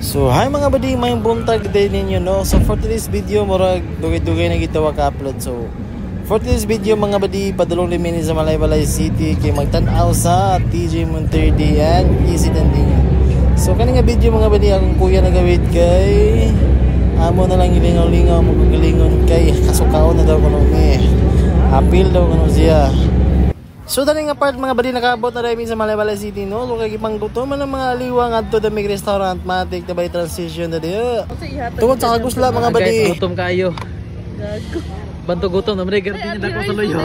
So hi mga badi, may buntag day ninyo no. So for today's video murag dugay-dugay na gitawa ka-upload. So for today's video mga badi, padulong din sa Malaybalay City kay magtan-aw sa TJ Monterdi and Easy Dandingan. So kani nga video mga badi, akong kuya nagawid kay amo na lang gilingaw-lingaw magagalingon kay kasukaon na daw kuno ni. Apil daw kuno siya. So dali nga part mga badi, nakaabot na rin sa Malaybalay City no. So kay panggutom man ang mga aliwa ngadto da mig restaurant matik na bay transition na diyo. Tungod sa kagusla mga badi. Gutom kayo. Gago. Banto gutom na mga gardin na ko sa loyo.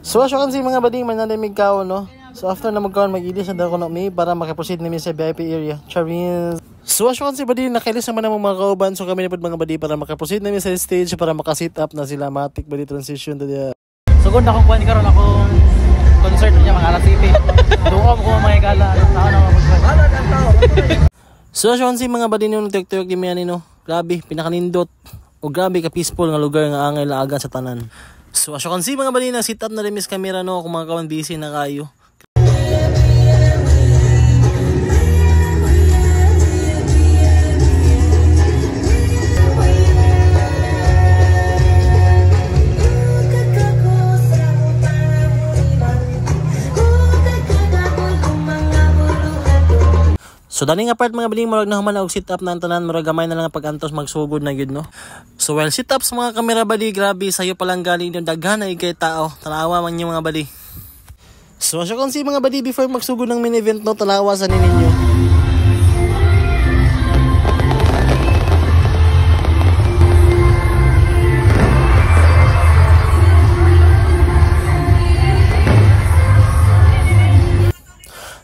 So asyo kan si mga badi man na mig kaon no. So after na magkaon mag-ilis na daw kuno mi para makaproceed nimi sa VIP area. Charin. So asyo kan si badi nakailis naman ang mga kauban, so kami na pud mga badi para makaproceed nimi sa stage para maka-sit up na sila matik badi transition na diyo. Sugod akong kuan karon akong concert niya mga alas 7. Duwa ko mga gala ano So asyon si mga badi nung TikTok di mi no. Grabe pinakanindot. O grabe ka peaceful nga lugar nga angay laagan sa tanan. So asyo kan si mga badi na sit up na rin mis camera no kung mga kawan busy na kayo. So dali nga part mga badi, murag na human og sit up na tanan, murag gamay na lang pag-antos magsugod na gyud no. So while sit up sa mga camera badi, grabe sayo pa lang galing yung daghan ay kay tao. Tanawa man yung mga badi. So asyo kon si mga badi, before magsugod ng mini event no, tanawa sa ninyo.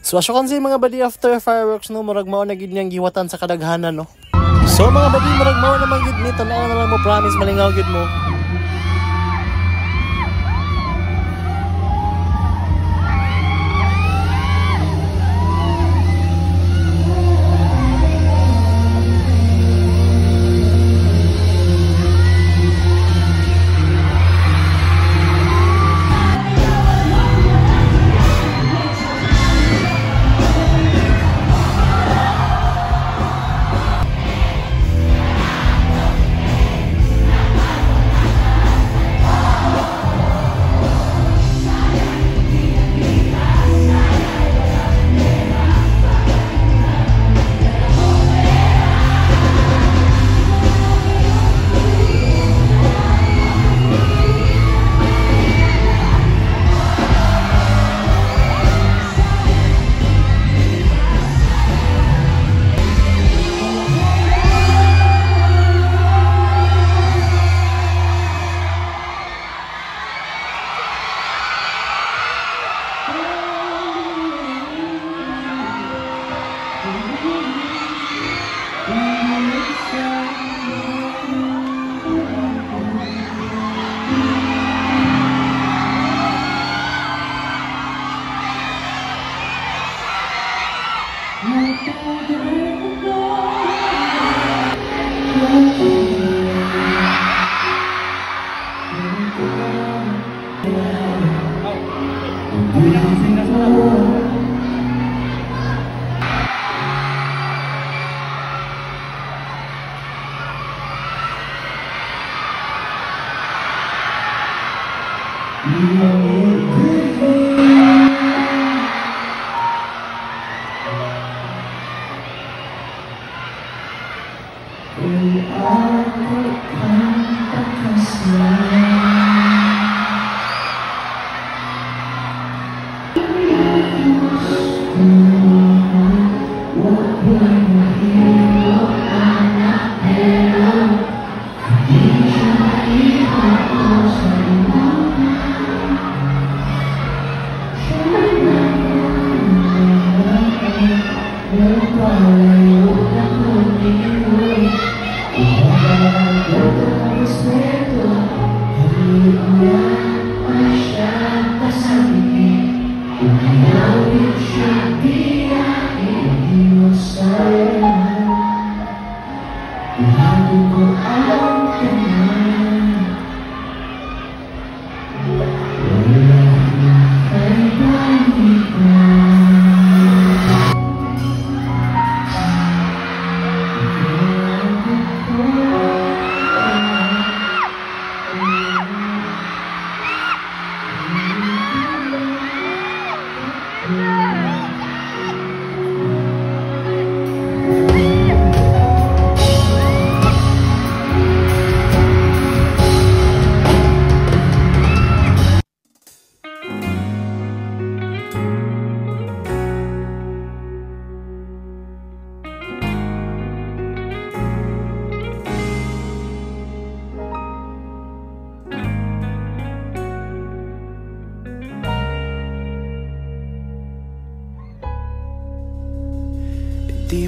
So asyo kan si mga badi, after fireworks no, murag mao na gid niyang giwatan sa kadaghanan no. So mga badi, murag mao naman gid ni, tanaw na lang mo, promise malingaw gid mo.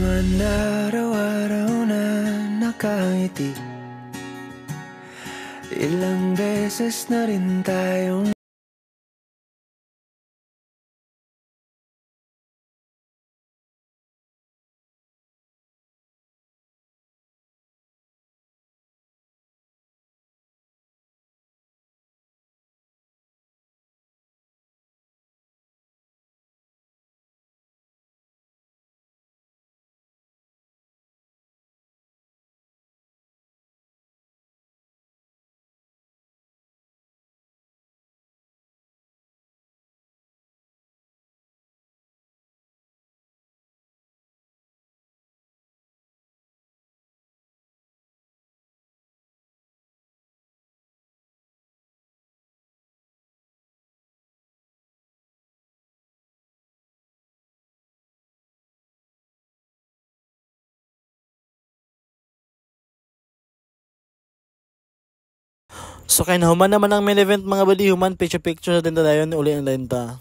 man araw-araw na nakangiti, ilang beses na rin tayong So kaya nahuman naman ang main event mga badi, human picture-picture na din tayo uli ang lenta.